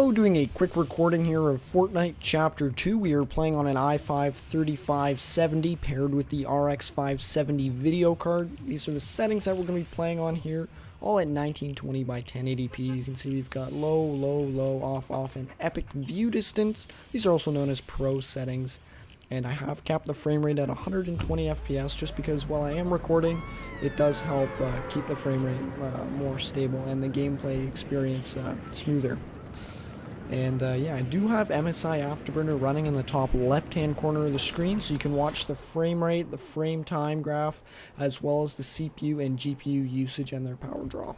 Hello, doing a quick recording here of Fortnite Chapter 2. We are playing on an i5-3570 paired with the RX 570 video card. These are the settings that we're going to be playing on here, all at 1920 by 1080p. You can see we've got low, low, low, off, off, and epic view distance. These are also known as pro settings. And I have capped the frame rate at 120 FPS just because while I am recording, it does help keep the frame rate more stable and the gameplay experience smoother. And yeah, I do have MSI Afterburner running in the top left-hand corner of the screen, so you can watch the frame rate, the frame time graph, as well as the CPU and GPU usage and their power draw.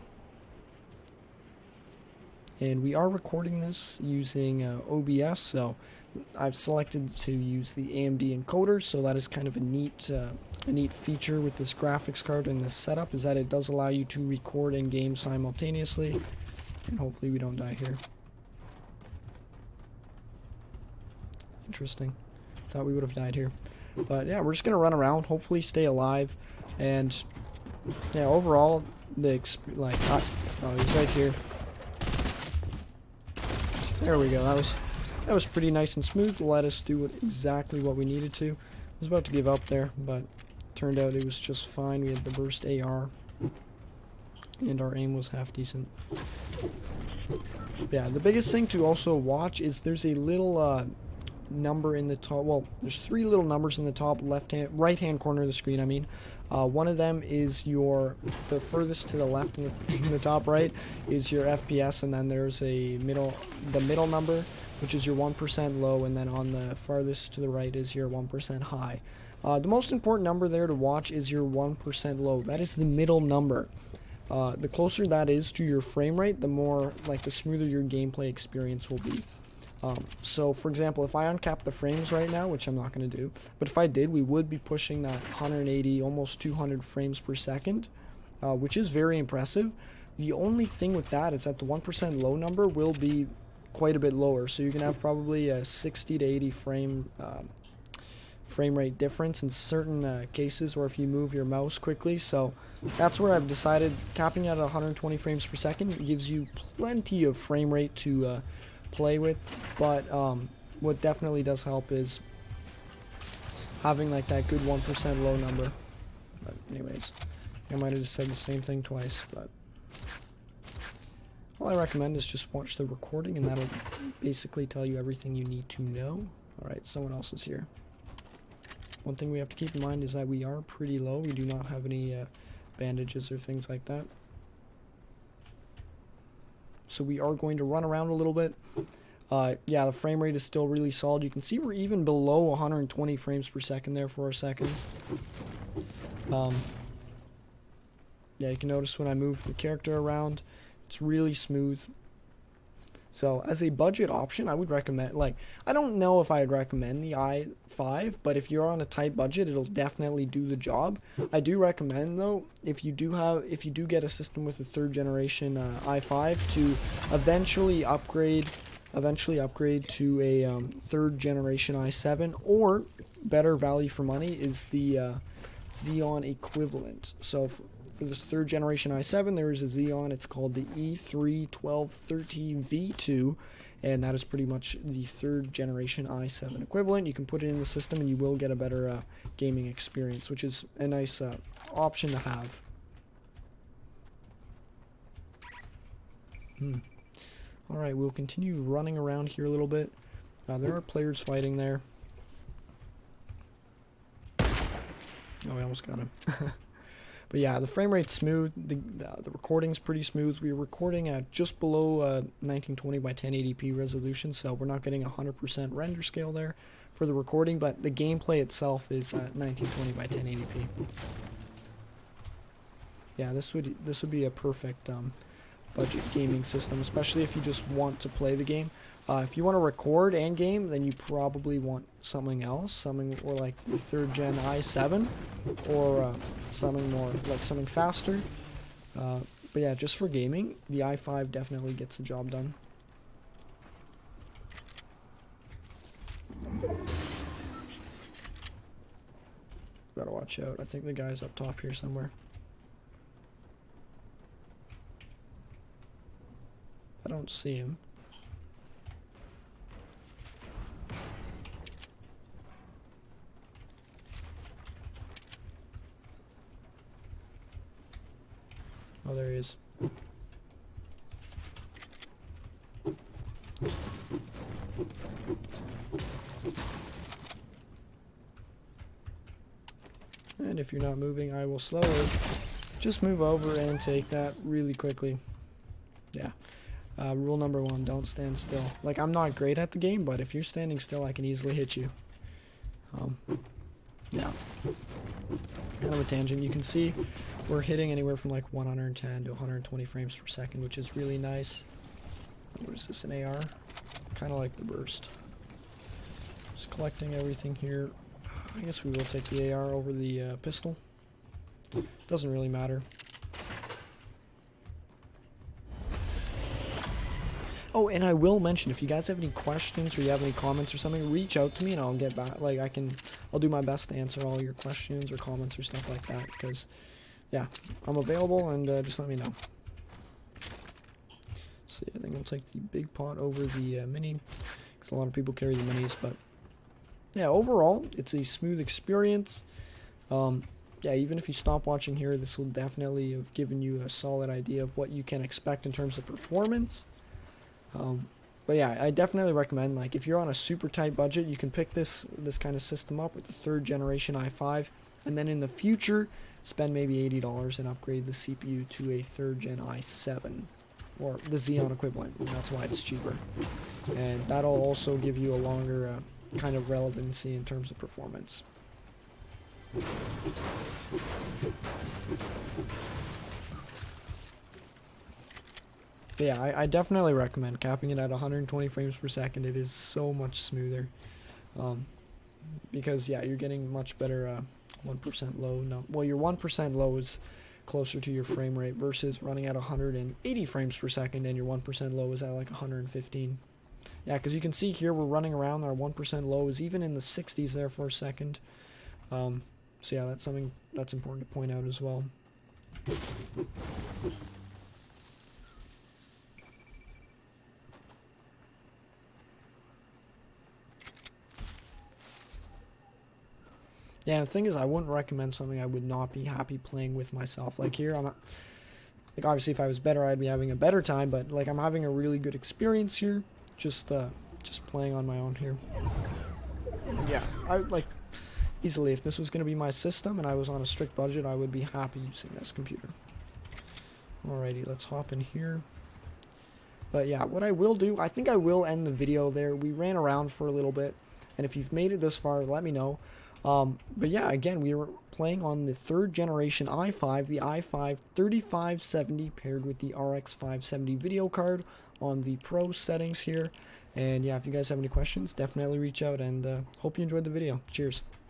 And we are recording this using OBS, so I've selected to use the AMD encoder, so that is kind of a neat feature with this graphics card and this setup, is that it does allow you to record and game simultaneously, and hopefully we don't die here. Interesting. Thought we would have died here. But yeah, we're just going to run around, hopefully stay alive, and yeah, overall, oh, he's right here. There we go, that was pretty nice and smooth, let us do exactly what we needed to. I was about to give up there, but turned out it was just fine. We had the burst AR, and our aim was half decent. Yeah, the biggest thing to also watch is there's a little number in the top, well, there's three little numbers in the top right hand corner of the screen. I mean, one of them is the furthest to the left in the top right is your FPS, and then there's the middle number, which is your 1% low, and then on the farthest to the right is your 1% high. The most important number there to watch is your 1% low. That is the middle number. The closer that is to your frame rate, the smoother your gameplay experience will be. So for example, if I uncap the frames right now, which I'm not going to do, but if I did, we would be pushing that 180, almost 200 frames per second, which is very impressive. The only thing with that is that the 1% low number will be quite a bit lower, so you can have probably a 60 to 80 frame rate difference in certain cases, or if you move your mouse quickly. So that's where I've decided capping at 120 frames per second gives you plenty of frame rate to play with, but what definitely does help is having like that good 1% low number. But anyways, I might have just said the same thing twice, but all I recommend is just watch the recording, and that'll basically tell you everything you need to know. Alright, someone else is here. One thing we have to keep in mind is that we are pretty low. We do not have any bandages or things like that. So we are going to run around a little bit. Yeah, the frame rate is still really solid. You can see we're even below 120 frames per second there for our seconds. Yeah, you can notice when I move the character around, it's really smooth. So as a budget option, I would recommend, I don't know if I'd recommend the i5, but if you're on a tight budget, it'll definitely do the job. I do recommend though, if you do get a system with a third generation i5, to eventually upgrade to a third generation i7, or better value for money is the Xeon equivalent. So for this third generation i7, there is a Xeon. It's called the E3-1230V2, and that is pretty much the third generation i7 equivalent. You can put it in the system and you will get a better gaming experience, which is a nice option to have. Alright, we'll continue running around here a little bit. There are players fighting there. Oh, we almost got him. But yeah, the frame rate's smooth, the recording's pretty smooth. We're recording at just below 1920 by 1080p resolution, so we're not getting 100% render scale there for the recording, but the gameplay itself is at 1920 by 1080p. Yeah, this would be a perfect budget gaming system, especially if you just want to play the game. If you want to record and game, then you probably want something else, or like the third gen i7, or something faster. But yeah, just for gaming, the i5 definitely gets the job done. Gotta watch out. I think the guy's up top here somewhere. I don't see him. Oh, there he is. And if you're not moving, I will slowly just move over and take that really quickly. Yeah. Rule number 1, don't stand still. Like, I'm not great at the game, but if you're standing still, I can easily hit you. Yeah. Kind of a tangent. You can see we're hitting anywhere from like 110 to 120 frames per second, which is really nice. What is this, an AR? Kind of like the burst. Just collecting everything here. I guess we will take the AR over the pistol. Doesn't really matter. Oh, and I will mention, if you guys have any questions or you have any comments or something, reach out to me and I'll get back. Like, I'll do my best to answer all your questions or comments or stuff like that. Because, yeah, I'm available, and just let me know. So yeah, I think we'll take the big pot over the mini, because a lot of people carry the minis. But yeah, overall, it's a smooth experience. Yeah, even if you stop watching here, this will definitely have given you a solid idea of what you can expect in terms of performance. But yeah, I definitely recommend, like, if you're on a super tight budget, you can pick this kind of system up with the 3rd generation i5, and then in the future, spend maybe $80 and upgrade the CPU to a 3rd gen i7, or the Xeon equivalent, and that's why it's cheaper. And that'll also give you a longer kind of relevancy in terms of performance. But yeah, I definitely recommend capping it at 120 frames per second. It is so much smoother. Because, yeah, you're getting much better 1% low. No, well, your 1% low is closer to your frame rate versus running at 180 frames per second, and your 1% low is at like 115. Yeah, because you can see here we're running around, our 1% low is even in the 60s there for a second. So yeah, that's something that's important to point out as well. Yeah, the thing is, I wouldn't recommend something I would not be happy playing with myself. Like here, I'm not, like, obviously if I was better, I'd be having a better time, but like I'm having a really good experience here, just playing on my own here. Yeah, I like easily, if this was going to be my system and I was on a strict budget, I would be happy using this computer. Alrighty, let's hop in here. But yeah, what I will do, I think I will end the video there. We ran around for a little bit, and if you've made it this far, let me know. But yeah, again, we were playing on the 3rd generation i5, the i5 3570 paired with the RX 570 video card on the Pro settings here. And yeah, if you guys have any questions, definitely reach out, and hope you enjoyed the video. Cheers.